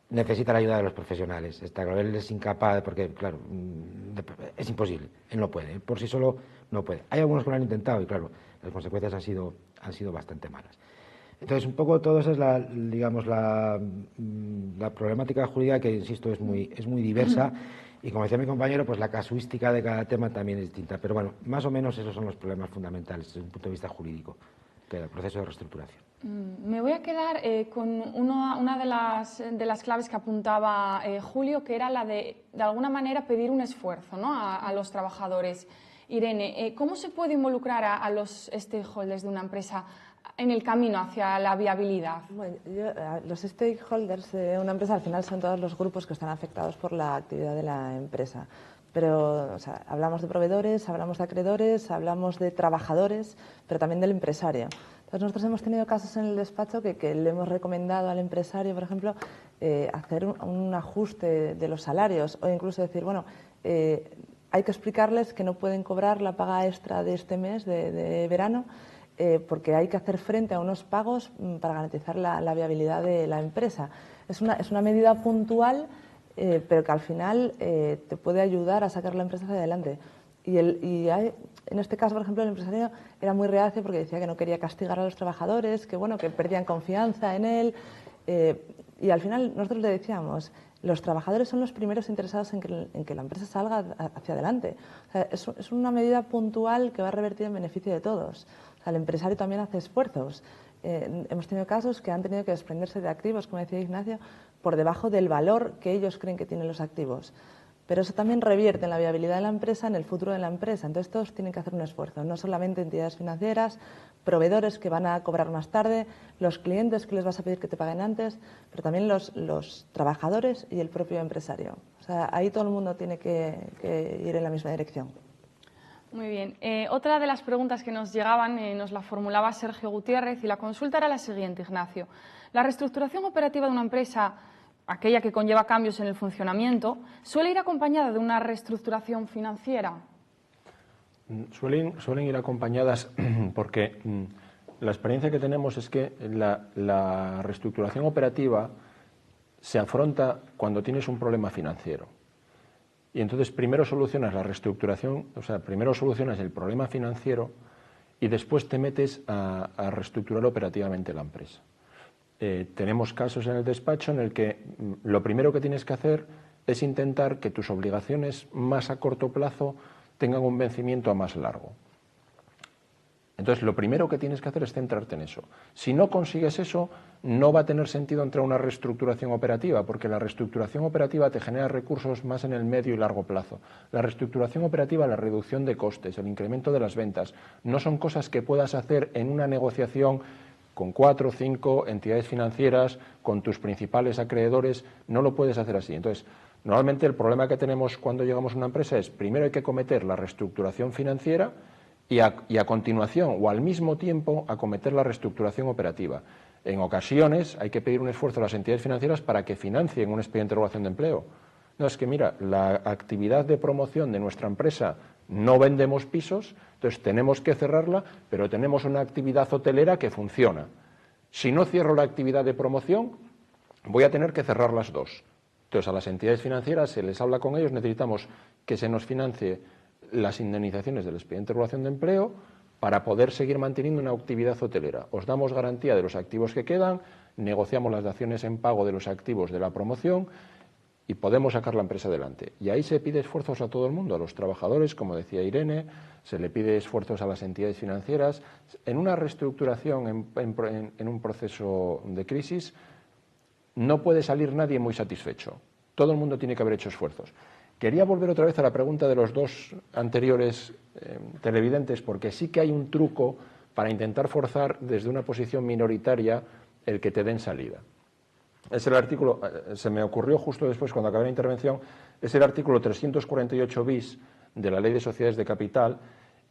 necesita la ayuda de los profesionales. Está claro, él es incapaz, porque claro, es imposible, él no puede, él por sí solo no puede. Hay algunos que lo han intentado y claro, las consecuencias han sido bastante malas. Entonces, un poco todo eso es digamos, la problemática jurídica, que insisto es muy diversa, y como decía mi compañero, pues la casuística de cada tema también es distinta. Pero bueno, más o menos esos son los problemas fundamentales desde un punto de vista jurídico del proceso de reestructuración. Me voy a quedar con una de las claves que apuntaba Julio, que era la de alguna manera pedir un esfuerzo, ¿no?, a los trabajadores. Irene, ¿cómo se puede involucrar a los stakeholders de una empresa en el camino hacia la viabilidad? Bueno, los stakeholders de una empresa al final son todos los grupos que están afectados por la actividad de la empresa. Pero o sea, hablamos de proveedores, hablamos de acreedores, hablamos de trabajadores, pero también del empresario. Entonces, nosotros hemos tenido casos en el despacho que le hemos recomendado al empresario, por ejemplo, hacer un ajuste de los salarios, o incluso decir, bueno, hay que explicarles que no pueden cobrar la paga extra de este mes de verano, porque hay que hacer frente a unos pagos para garantizar la viabilidad de la empresa. Es una medida puntual, pero que al final te puede ayudar a sacar la empresa hacia adelante. En este caso, por ejemplo, el empresario era muy reacio porque decía que no quería castigar a los trabajadores, que bueno, que perdían confianza en él, y al final nosotros le decíamos, los trabajadores son los primeros interesados en que la empresa salga hacia adelante. O sea, es una medida puntual que va a revertir en beneficio de todos. O sea, el empresario también hace esfuerzos. Hemos tenido casos que han tenido que desprenderse de activos, como decía Ignacio, por debajo del valor que ellos creen que tienen los activos. Pero eso también revierte en la viabilidad de la empresa, en el futuro de la empresa. Entonces todos tienen que hacer un esfuerzo, no solamente entidades financieras, proveedores que van a cobrar más tarde, los clientes que les vas a pedir que te paguen antes, pero también los trabajadores y el propio empresario. O sea, ahí todo el mundo tiene que ir en la misma dirección. Muy bien. Otra de las preguntas que nos llegaban nos la formulaba Sergio Gutiérrez, y la consulta era la siguiente, Ignacio. La reestructuración operativa de una empresa, aquella que conlleva cambios en el funcionamiento, ¿suele ir acompañada de una reestructuración financiera? Suelen ir acompañadas porque la experiencia que tenemos es que la reestructuración operativa se afronta cuando tienes un problema financiero. Y entonces primero solucionas la reestructuración, o sea, primero solucionas el problema financiero y después te metes a reestructurar operativamente la empresa. Tenemos casos en el despacho en el que lo primero que tienes que hacer es intentar que tus obligaciones más a corto plazo tengan un vencimiento a más largo. Entonces, lo primero que tienes que hacer es centrarte en eso. Si no consigues eso, no va a tener sentido entrar a una reestructuración operativa, porque la reestructuración operativa te genera recursos más en el medio y largo plazo. La reestructuración operativa, la reducción de costes, el incremento de las ventas, no son cosas que puedas hacer en una negociación con 4 o 5 entidades financieras, con tus principales acreedores, no lo puedes hacer así. Entonces, normalmente el problema que tenemos cuando llegamos a una empresa es, primero hay que acometer la reestructuración financiera y a continuación o al mismo tiempo acometer la reestructuración operativa. En ocasiones hay que pedir un esfuerzo a las entidades financieras para que financien un expediente de regulación de empleo. No, es que mira, la actividad de promoción de nuestra empresa no vendemos pisos, entonces tenemos que cerrarla, pero tenemos una actividad hotelera que funciona. Si no cierro la actividad de promoción, voy a tener que cerrar las dos. Entonces a las entidades financieras se les habla con ellos, necesitamos que se nos financie las indemnizaciones del expediente de regulación de empleo para poder seguir manteniendo una actividad hotelera. Os damos garantía de los activos que quedan, negociamos las daciones en pago de los activos de la promoción y podemos sacar la empresa adelante. Y ahí se pide esfuerzos a todo el mundo, a los trabajadores, como decía Irene, se le pide esfuerzos a las entidades financieras. En una reestructuración, en un proceso de crisis, no puede salir nadie muy satisfecho. Todo el mundo tiene que haber hecho esfuerzos. Quería volver otra vez a la pregunta de los dos anteriores televidentes, porque sí que hay un truco para intentar forzar desde una posición minoritaria el que te den salida. Es el artículo, se me ocurrió justo después cuando acabé la intervención, es el artículo 348 bis de la Ley de Sociedades de Capital,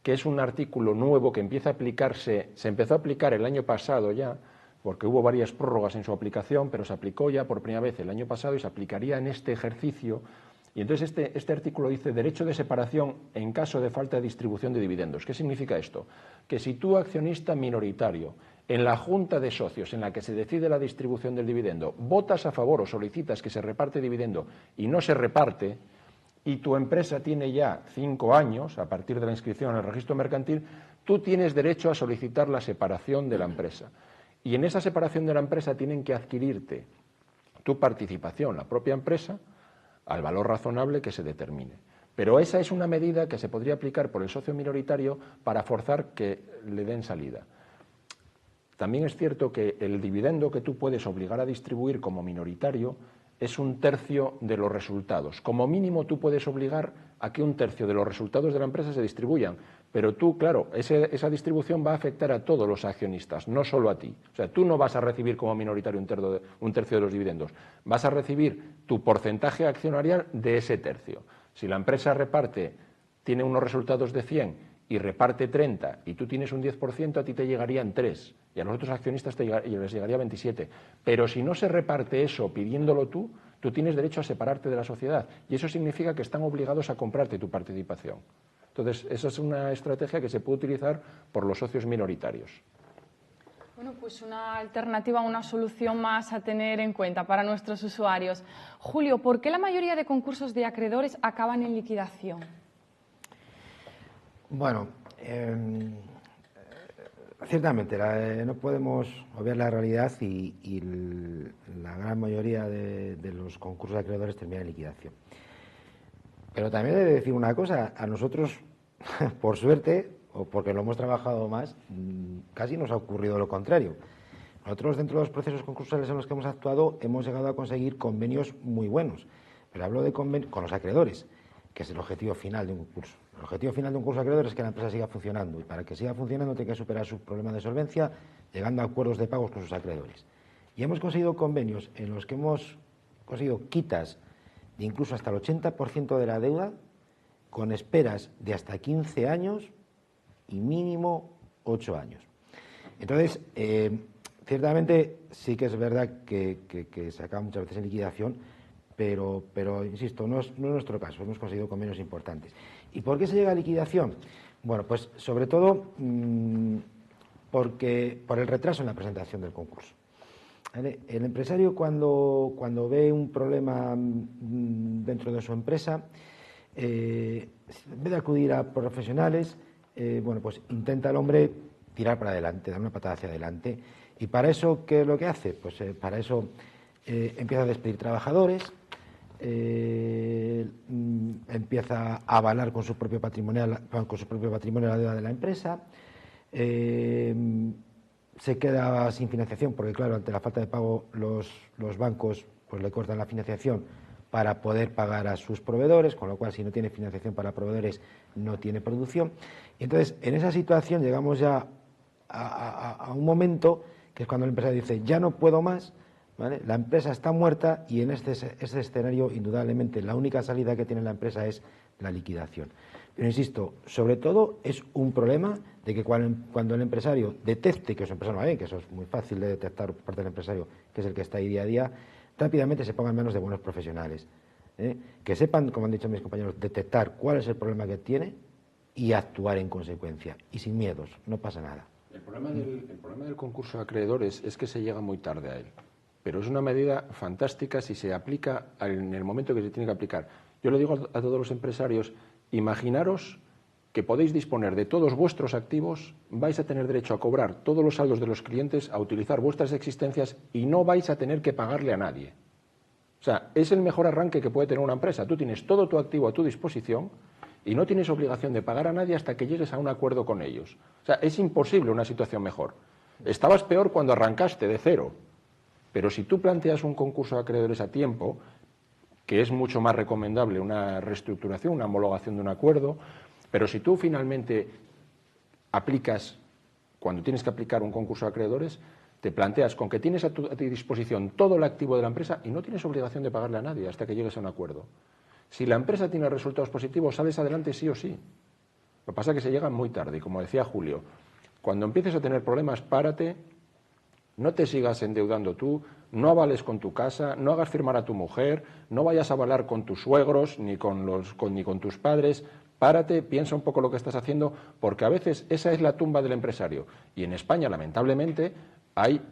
que es un artículo nuevo que empieza a aplicarse, se empezó a aplicar el año pasado ya, porque hubo varias prórrogas en su aplicación, pero se aplicó ya por primera vez el año pasado y se aplicaría en este ejercicio. Y entonces este artículo dice derecho de separación en caso de falta de distribución de dividendos. ¿Qué significa esto? Que si tú, accionista minoritario, en la junta de socios en la que se decide la distribución del dividendo, votas a favor o solicitas que se reparte dividendo y no se reparte, y tu empresa tiene ya 5 años, a partir de la inscripción en el registro mercantil, tú tienes derecho a solicitar la separación de la empresa. Y en esa separación de la empresa tienen que adquirirte tu participación, la propia empresa, al valor razonable que se determine. Pero esa es una medida que se podría aplicar por el socio minoritario para forzar que le den salida. También es cierto que el dividendo que tú puedes obligar a distribuir como minoritario es 1/3 de los resultados. Como mínimo tú puedes obligar a que 1/3 de los resultados de la empresa se distribuyan, pero tú, claro, esa distribución va a afectar a todos los accionistas, no solo a ti. O sea, tú no vas a recibir como minoritario 1/3 de los dividendos, vas a recibir tu porcentaje accionarial de ese tercio. Si la empresa tiene unos resultados de 100 y reparte 30 y tú tienes un 10%, a ti te llegarían 3 y a los otros accionistas les llegaría 27. Pero si no se reparte eso pidiéndolo tú tienes derecho a separarte de la sociedad y eso significa que están obligados a comprarte tu participación. Entonces, esa es una estrategia que se puede utilizar por los socios minoritarios. Bueno, pues una alternativa, una solución más a tener en cuenta para nuestros usuarios. Julio, ¿por qué la mayoría de concursos de acreedores acaban en liquidación? Bueno, ciertamente no podemos obviar la realidad y la gran mayoría de los concursos de acreedores terminan en liquidación. Pero también he de decir una cosa, a nosotros, por suerte, o porque lo hemos trabajado más, casi nos ha ocurrido lo contrario. Nosotros, dentro de los procesos concursales en los que hemos actuado, hemos llegado a conseguir convenios muy buenos. Pero hablo de convenios con los acreedores, que es el objetivo final de un concurso. El objetivo final de un concurso de acreedores es que la empresa siga funcionando y para que siga funcionando tiene que superar sus problemas de solvencia llegando a acuerdos de pagos con sus acreedores. Y hemos conseguido convenios en los que hemos conseguido quitas de incluso hasta el 80% de la deuda con esperas de hasta 15 años y mínimo 8 años. Entonces, ciertamente sí que es verdad que se acaba muchas veces en liquidación, pero insisto, no es nuestro caso, hemos conseguido convenios importantes. ¿Y por qué se llega a liquidación? Bueno, pues sobre todo por el retraso en la presentación del concurso. ¿Vale? El empresario cuando ve un problema dentro de su empresa, en vez de acudir a profesionales, bueno, pues intenta el hombre tirar para adelante, dar una patada hacia adelante. ¿Y para eso qué es lo que hace? Pues para eso empieza a despedir trabajadores, empieza a avalar con su propio patrimonio la deuda de la empresa, se queda sin financiación porque, claro, ante la falta de pago los bancos pues le cortan la financiación para poder pagar a sus proveedores, con lo cual si no tiene financiación para proveedores no tiene producción. Y entonces, en esa situación llegamos ya a un momento que es cuando el empresario dice ya no puedo más, ¿vale? La empresa está muerta y en este escenario indudablemente la única salida que tiene la empresa es la liquidación. Pero insisto, sobre todo es un problema de que cuando el empresario detecte que su empresa no va bien, que eso es muy fácil de detectar por parte del empresario, que es el que está ahí día a día, rápidamente se ponga en manos de buenos profesionales, que sepan, como han dicho mis compañeros, detectar cuál es el problema que tiene y actuar en consecuencia. Y sin miedos, no pasa nada. El problema del concurso de acreedores es que se llega muy tarde a él, pero es una medida fantástica si se aplica en el momento que se tiene que aplicar. Yo le digo a todos los empresarios, imaginaros que podéis disponer de todos vuestros activos, vais a tener derecho a cobrar todos los saldos de los clientes, a utilizar vuestras existencias y no vais a tener que pagarle a nadie. O sea, es el mejor arranque que puede tener una empresa. Tú tienes todo tu activo a tu disposición y no tienes obligación de pagar a nadie hasta que llegues a un acuerdo con ellos. O sea, es imposible una situación mejor. Estabas peor cuando arrancaste de cero, pero si tú planteas un concurso de acreedores a tiempo, que es mucho más recomendable una reestructuración, una homologación de un acuerdo, pero si tú finalmente aplicas, cuando tienes que aplicar un concurso de acreedores, te planteas con que tienes a tu disposición todo el activo de la empresa y no tienes obligación de pagarle a nadie hasta que llegues a un acuerdo. Si la empresa tiene resultados positivos, sales adelante sí o sí. Lo que pasa es que se llega muy tarde y como decía Julio, cuando empieces a tener problemas, párate, no te sigas endeudando tú, no avales con tu casa, no hagas firmar a tu mujer, no vayas a avalar con tus suegros ni con tus padres. Párate, piensa un poco lo que estás haciendo, porque a veces esa es la tumba del empresario. Y en España, lamentablemente,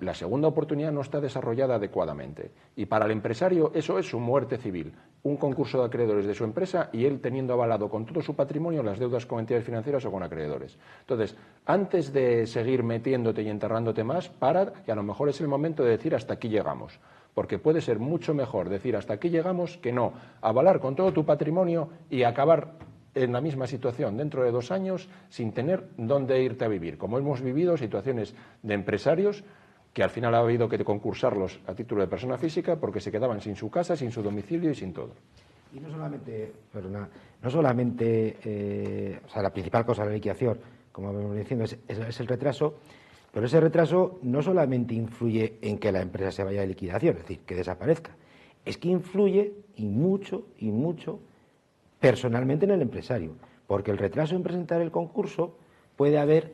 la segunda oportunidad no está desarrollada adecuadamente. Y para el empresario eso es su muerte civil. Un concurso de acreedores de su empresa y él teniendo avalado con todo su patrimonio las deudas con entidades financieras o con acreedores. Entonces, antes de seguir metiéndote y enterrándote más, para, y a lo mejor es el momento de decir hasta aquí llegamos. Porque puede ser mucho mejor decir hasta aquí llegamos que no avalar con todo tu patrimonio y acabar en la misma situación dentro de 2 años sin tener dónde irte a vivir, como hemos vivido situaciones de empresarios que al final ha habido que concursarlos a título de persona física porque se quedaban sin su casa, sin su domicilio y sin todo. Y no solamente, o sea, la principal causa de la liquidación, como venimos diciendo, es el retraso, pero ese retraso no solamente influye en que la empresa se vaya de liquidación, es decir, que desaparezca, es que influye y mucho personalmente en el empresario, porque el retraso en presentar el concurso puede haber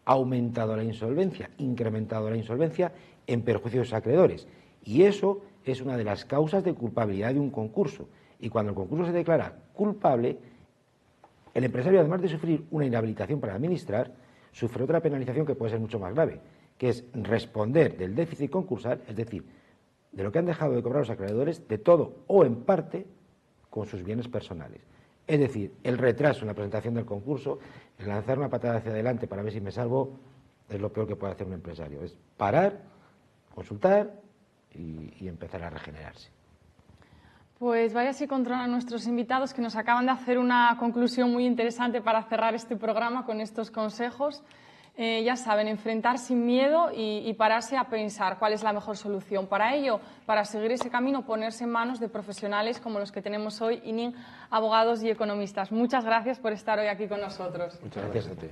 aumentado la insolvencia, incrementado la insolvencia en perjuicio de sus acreedores, y eso es una de las causas de culpabilidad de un concurso. Y cuando el concurso se declara culpable, el empresario, además de sufrir una inhabilitación para administrar, sufre otra penalización que puede ser mucho más grave, que es responder del déficit concursal, es decir, de lo que han dejado de cobrar los acreedores, de todo o en parte, con sus bienes personales. Es decir, el retraso en la presentación del concurso, el lanzar una patada hacia adelante para ver si me salvo, es lo peor que puede hacer un empresario. Es parar, consultar y empezar a regenerarse. Pues vaya si controlan a nuestros invitados que nos acaban de hacer una conclusión muy interesante para cerrar este programa con estos consejos. Ya saben, enfrentar sin miedo y pararse a pensar cuál es la mejor solución. Para ello, para seguir ese camino, ponerse en manos de profesionales como los que tenemos hoy, ININ, abogados y economistas. Muchas gracias por estar hoy aquí con nosotros. Muchas gracias a ti.